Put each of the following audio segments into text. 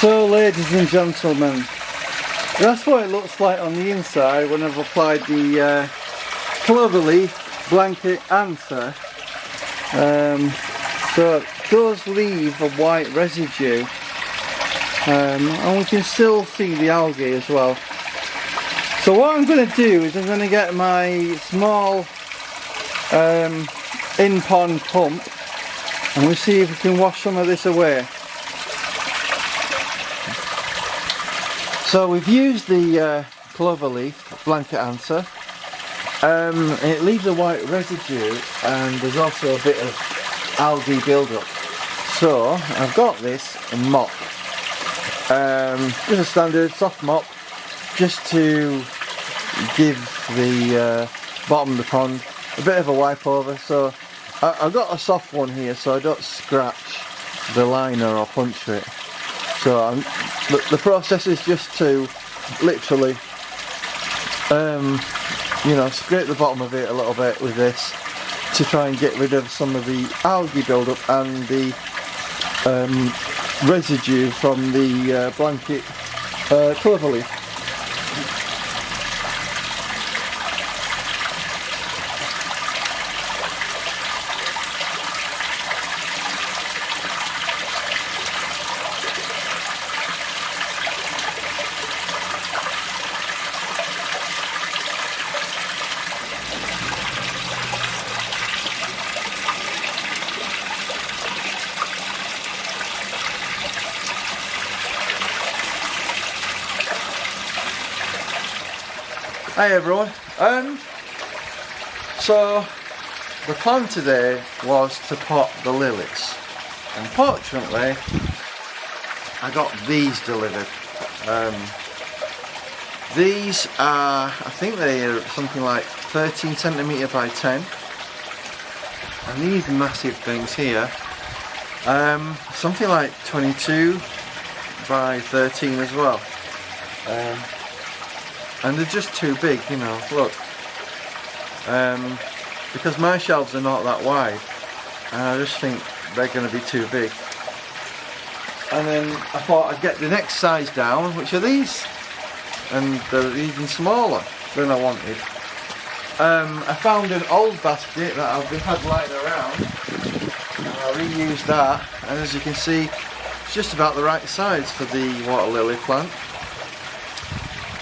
So ladies and gentlemen, that's what it looks like on the inside when I've applied the cloverleaf blanket answer. So it does leave a white residue, and we can still see the algae as well. So what I'm going to do is I'm going to get my small in-pond pump and we'll see if we can wash some of this away. So we've used the cloverleaf blanket answer. It leaves a white residue and there's also a bit of algae build-up. So I've got this mop, just a standard soft mop, just to give the bottom of the pond a bit of a wipe over. So I've got a soft one here so I don't scratch the liner or puncture it. So the process is just to literally you know, scrape the bottom of it a little bit with this to try and get rid of some of the algae buildup and the residue from the blanket cloverleaf. Hi everyone, so the plan today was to pot the lilies. Unfortunately, I got these delivered. These are, I think they are something like 13 centimetre by 10, and these massive things here, something like 22 by 13 as well. And they're just too big, you know, look. Because my shelves are not that wide, and I just think they're going to be too big. And then I thought I'd get the next size down, which are these, and they're even smaller than I wanted. I found an old basket that I've had lying around, and I reused that, and as you can see, it's just about the right size for the water lily plant.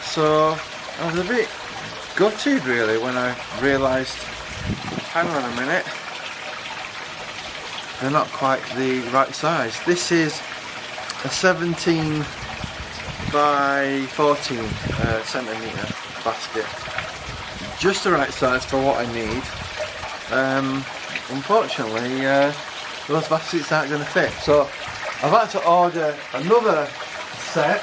So I was a bit gutted really when I realised, hang on a minute, they're not quite the right size. This is a 17 by 14 centimetre basket, just the right size for what I need. Unfortunately those baskets aren't going to fit, so I've had to order another set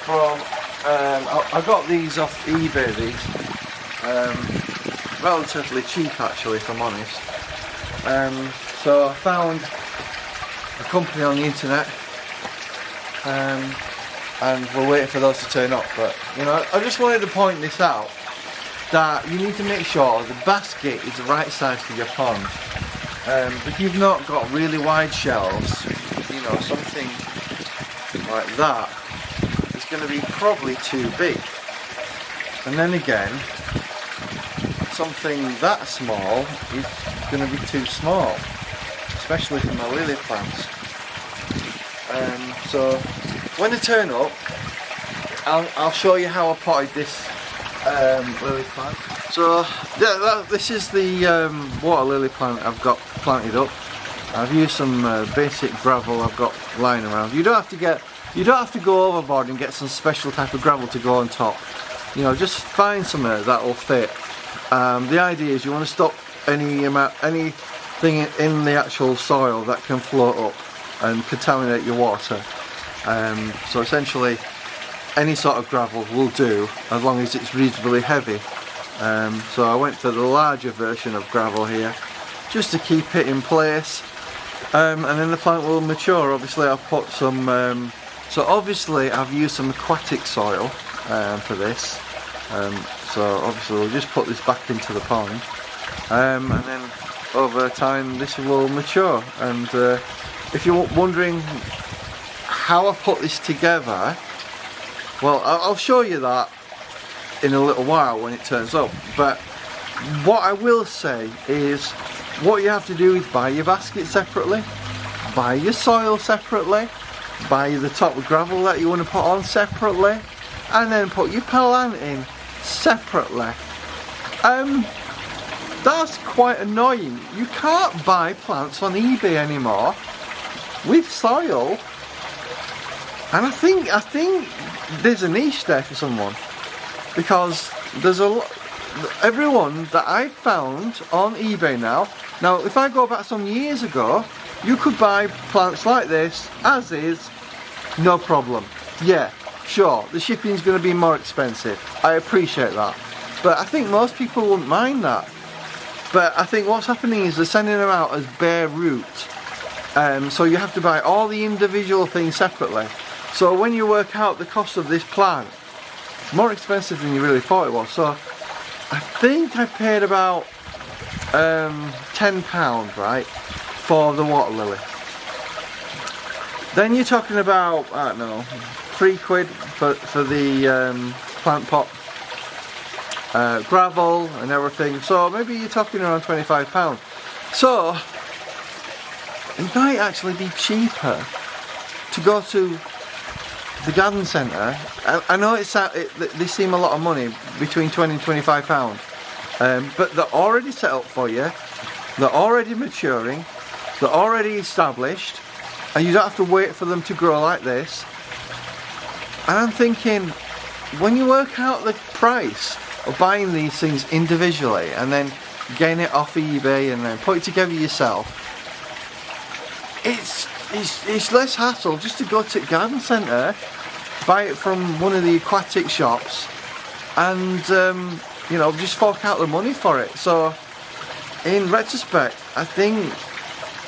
from I got these off eBay, these relatively cheap actually, if I'm honest. So I found a company on the internet, and we're waiting for those to turn up. But you know, I just wanted to point this out, that you need to make sure the basket is the right size for your pond. If you've not got really wide shelves, you know, something like that, going to be probably too big. And then again, something that small is going to be too small, especially for my lily plants. So when they turn up, I'll show you how I potted this lily plant. So yeah, this is the water lily plant I've got planted up. I've used some basic gravel I've got lying around. You don't have to go overboard and get some special type of gravel to go on top. You know, just find somewhere that will fit. The idea is you want to stop anything in the actual soil that can float up and contaminate your water. So essentially, any sort of gravel will do as long as it's reasonably heavy. So I went for the larger version of gravel here, just to keep it in place. And then the plant will mature. Obviously, I've put some. So obviously I've used some aquatic soil for this, so obviously we'll just put this back into the pond, and then over time this will mature. And if you're wondering how I put this together, well, I'll show you that in a little while when it turns up. But what I will say is, what you have to do is buy your basket separately, buy your soil separately, buy the top of gravel that you want to put on separately, and then put your plant in separately. That's quite annoying. You can't buy plants on eBay anymore with soil, and I think there's a niche there for someone, because there's a lot. Everyone that I've found on eBay now, if I go back some years ago, you could buy plants like this as is, no problem. Yeah, sure, the shipping's going to be more expensive, I appreciate that, but I think most people wouldn't mind that. But I think what's happening is they're sending them out as bare root, so you have to buy all the individual things separately. So when you work out the cost of this plant, it's more expensive than you really thought it was. So I think I paid about £10, right, for the water lily. Then you're talking about, I don't know, £3 for the plant pot, gravel and everything. So maybe you're talking around £25. So it might actually be cheaper to go to the garden centre. I know they seem a lot of money, between £20 and £25, but they're already set up for you, they're already maturing, they're already established, and you don't have to wait for them to grow like this. And I'm thinking, when you work out the price of buying these things individually and then getting it off eBay and then put it together yourself, it's less hassle just to go to the garden centre, buy it from one of the aquatic shops, and you know, just fork out the money for it. So in retrospect, I think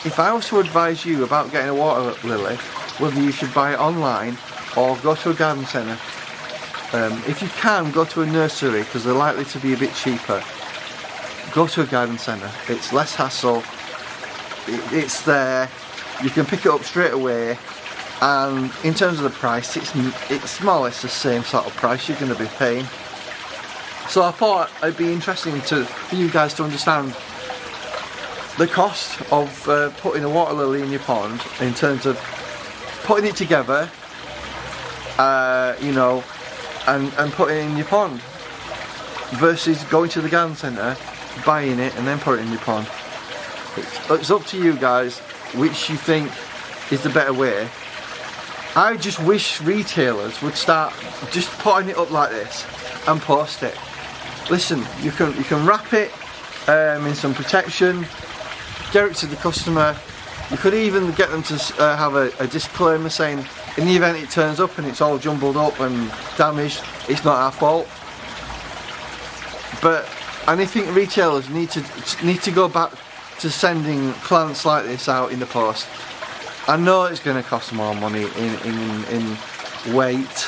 if I was to advise you about getting a water lily, whether you should buy it online or go to a garden centre, if you can, go to a nursery because they're likely to be a bit cheaper. Go to a garden centre, it's less hassle, it's there, you can pick it up straight away, and in terms of the price, it's more or less the same sort of price you're going to be paying. So I thought it'd be interesting for you guys to understand the cost of putting a water lily in your pond, in terms of putting it together, you know, and putting it in your pond, versus going to the garden centre, buying it and then put it in your pond. It's up to you guys which you think is the better way. I just wish retailers would start just putting it up like this and post it. Listen, you can wrap it in some protection, get it to the customer. You could even get them to have a disclaimer saying, in the event it turns up and it's all jumbled up and damaged, it's not our fault. But I think retailers need to go back to sending plants like this out in the post. I know it's going to cost more money in weight,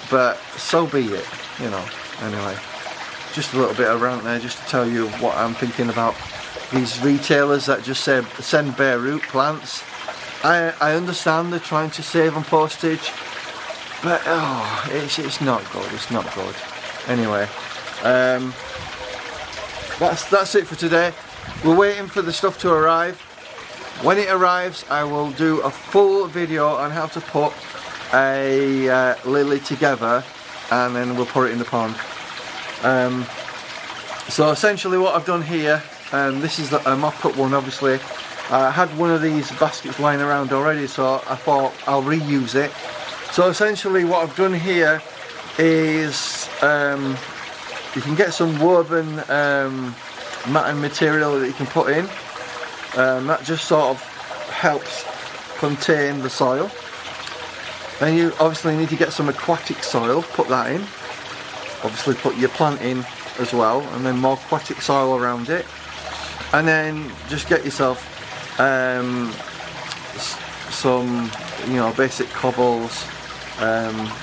but so be it, you know. Anyway, just a little bit of rant there, just to tell you what I'm thinking about these retailers that just say send bare root plants. I understand they're trying to save on postage, but oh, it's not good. It's not good. Anyway, that's it for today. We're waiting for the stuff to arrive. When it arrives, I will do a full video on how to put a lily together, and then we'll put it in the pond. So essentially what I've done here, this is a mock-up one obviously. I had one of these baskets lying around already, so I thought I'll reuse it. So essentially what I've done here is, you can get some woven matting material that you can put in. That just sort of helps contain the soil. Then you obviously need to get some aquatic soil, put that in. Obviously put your plant in as well, and then more aquatic soil around it. And then just get yourself some, you know, basic cobbles,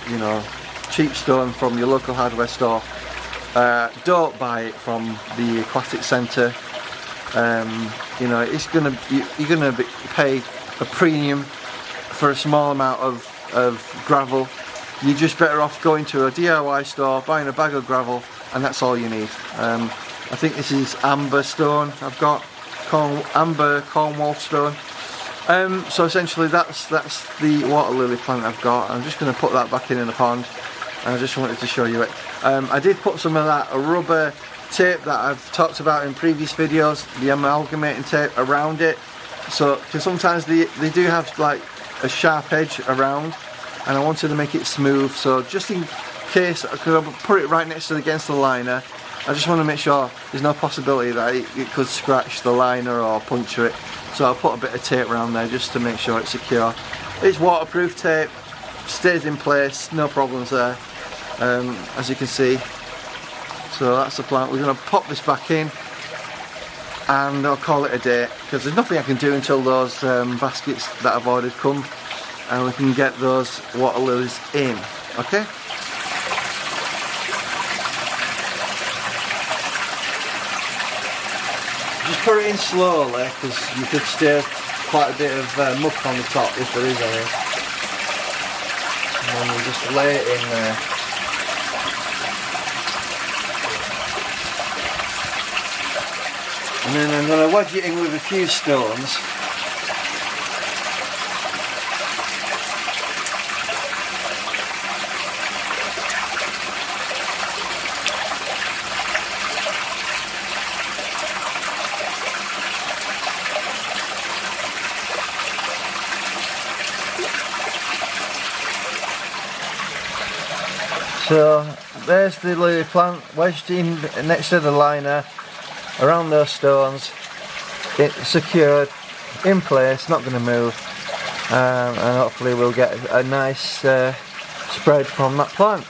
you know, cheap stone from your local hardware store. Don't buy it from the aquatic centre. You know, you're gonna pay a premium for a small amount of of gravel, you're just better off going to a DIY store, buying a bag of gravel, and that's all you need. I think this is amber stone I've got, amber Cornwall stone. So essentially that's the water lily plant I've got. I'm just going to put that back in the pond, and I just wanted to show you it. I did put some of that rubber tape that I've talked about in previous videos, the amalgamating tape, around it, so because sometimes they do have like a sharp edge around, and I wanted to make it smooth, so just in case, because I put it right next to against the liner, I just want to make sure there's no possibility that it could scratch the liner or puncture it. So I'll put a bit of tape around there just to make sure it's secure. It's waterproof tape, stays in place, no problems there, as you can see. So that's the plant. We're going to pop this back in, and I'll call it a day, because there's nothing I can do until those baskets that I've ordered come, and we can get those water lilies in. Okay? Just put it in slowly, because you could stir quite a bit of muck on the top if there is any. And then we just lay it in there. And then I'm going to wedge it in with a few stones. So there's the lily plant wedged in next to the liner, around those stones. It's secured, in place, not going to move, and hopefully we'll get a nice spread from that plant.